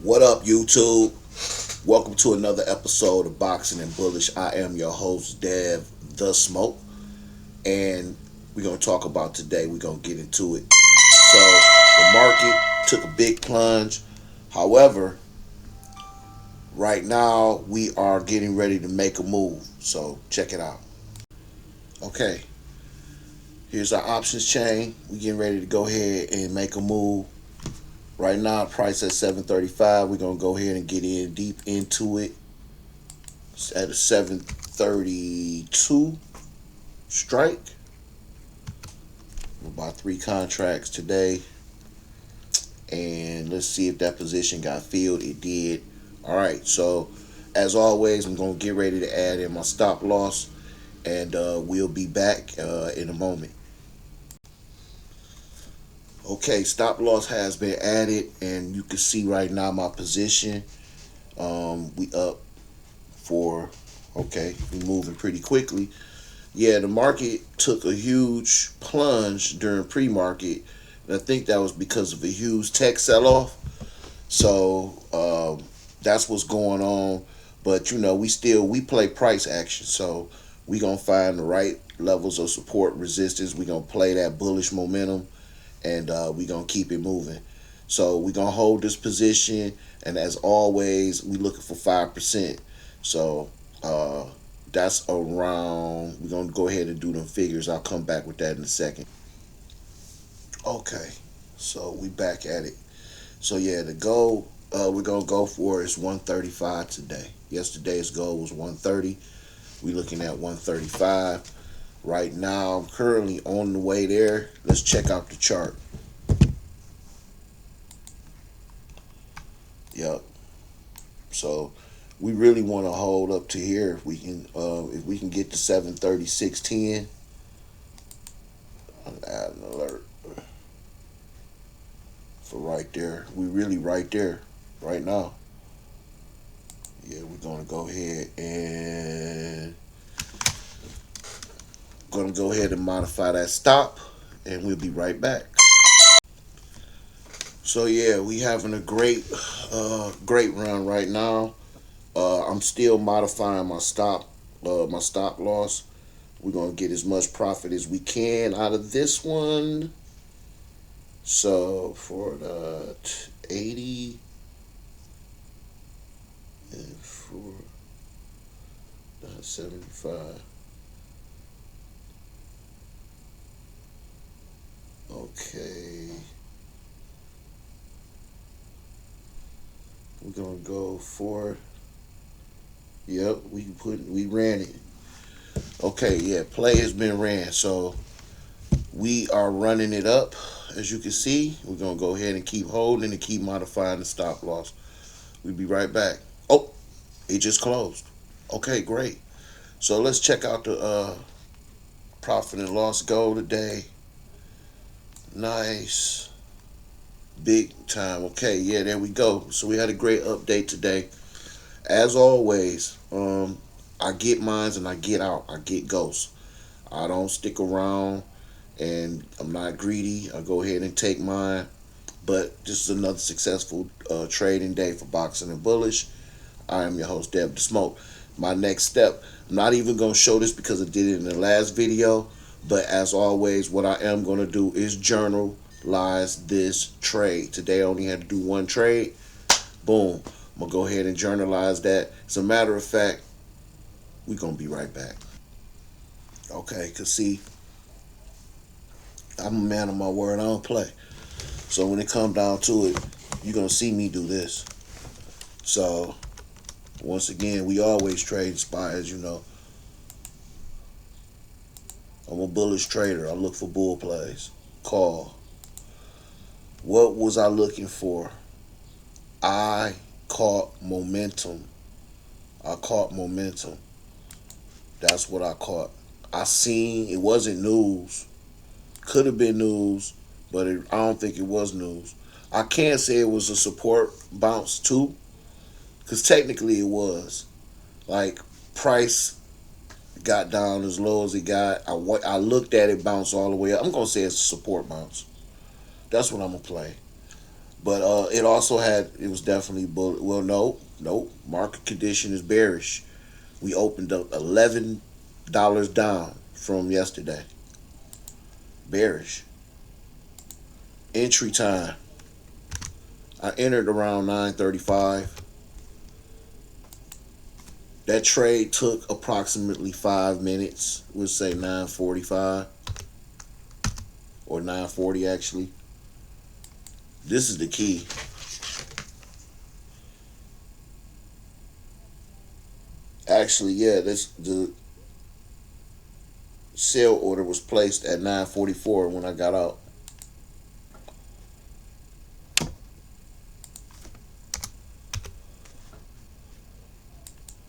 What up, YouTube? Welcome to another episode of Boxing and Bullish. I am your host, Dev the Smoke, and we're going to talk about today. We're going to get into it. So, the market took a big plunge. However, right now, we are getting ready to make a move. So, check it out. Okay, here's our options chain. We're getting ready to go ahead and make a move. Right now, price at 735. We're going to go ahead and get in deep into it. It's at a 732 strike. We'll buy 3 contracts today. And let's see if that position got filled. It did. All right. So, as always, I'm going to get ready to add in my stop loss. And we'll be back in a moment. Okay, stop loss has been added, and you can see right now my position. We up for, okay, we moving pretty quickly. Yeah, the market took a huge plunge during pre-market, and I think that was because of a huge tech sell-off. So that's what's going on. But you know, we play price action, so we gonna find the right levels of support, resistance. We gonna play that bullish momentum. And we're going to keep it moving. So we're going to hold this position. And as always, we're looking for 5%. So that's around, we're going to go ahead and do them figures. I'll come back with that in a second. Okay, so we back at it. So yeah, the goal we're going to go for is 135 today. Yesterday's goal was 130. We're looking at 135. Right now, I'm currently on the way there. Let's check out the chart. Yep. So we really want to hold up to here. If we can get to 736.10. I'm adding an alert for right there. We really right there right now. Yeah, we're gonna go ahead and modify that stop, and we'll be right back. So yeah, we having a great run right now. I'm still modifying my stop loss. We're gonna get as much profit as we can out of this one. So for the 80 and for the 75. Okay, we're gonna go for, yep, we ran it. Okay, yeah, play has been ran, so we are running it up. As you can see, we're gonna go ahead and keep holding and keep modifying the stop loss. We'll be right back. Oh, it just closed. Okay, great. So let's check out the profit and loss goal today. Nice. Big time. Okay, yeah, there we go. So we had a great update today. As always, I get mines and I get out. I get ghosts. I don't stick around, and I'm not greedy. I go ahead and take mine. But this is another successful trading day for Boxing and Bullish. I am your host, Dev the Smoke. My next step, I'm not even going to show this because I did it in the last video. But as always, what I am going to do is journalize this trade. Today I only had to do one trade. Boom. I'm going to go ahead and journalize that. As a matter of fact, we're going to be right back. Okay, because see, I'm a man of my word. I don't play. So when it comes down to it, you're going to see me do this. So, once again, we always trade SPY, as you know. I'm a bullish trader. I look for bull plays. Call. What was I looking for? I caught momentum. That's what I caught. I seen it wasn't news. Could have been news, but I don't think it was news. I can't say it was a support bounce too, because technically it was. Like, price got down as low as it got. I looked at it bounce all the way up. I'm going to say it's a support bounce. That's what I'm going to play. But it also had, it was definitely well, no, market condition is bearish. We opened up $11 down from yesterday. Bearish. Entry time. I entered around 9:35. That trade took approximately 5 minutes. We'll say 9:45 or 9:40 actually. This is the key. Actually, yeah, this the sale order was placed at 9:44 when I got out.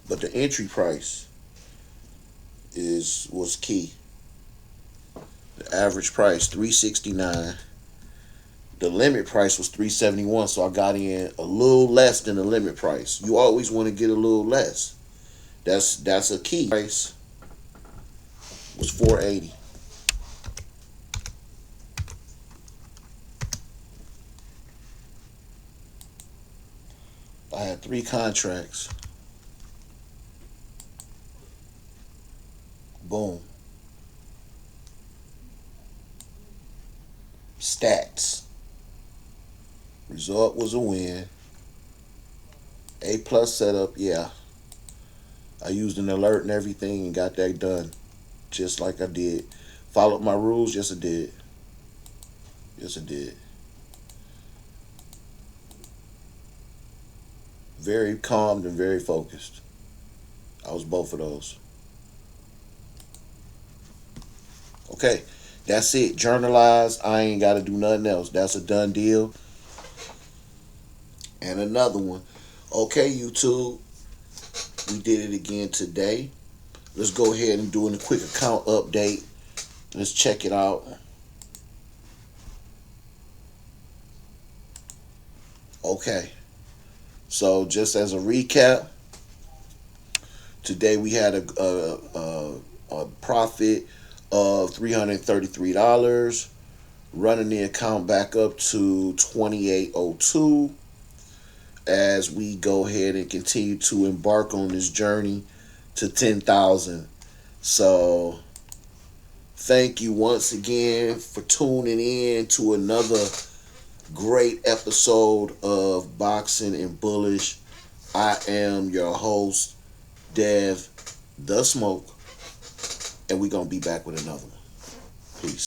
But the entry price is was key. The average price 369. The limit price was 371, so I got in a little less than the limit price. You always want to get a little less. That's a key. Price was 480. I had 3 contracts. Boom. Stats. Result was a win. A plus setup, yeah. I used an alert and everything and got that done. Just like I did. Followed my rules, yes I did. Yes I did. Very calm and very focused. I was both of those. Okay. That's it. Journalize. I ain't gotta do nothing else. That's a done deal. And another one. Okay, YouTube. We did it again today. Let's go ahead and do a quick account update. Let's check it out. Okay. So just as a recap, today we had a profit of $333, running the account back up to 2802 as we go ahead and continue to embark on this journey to 10,000. So thank you once again for tuning in to another great episode of Boxing and Bullish. I am your host, Dev the Smoke, and we're going to be back with another one. Peace.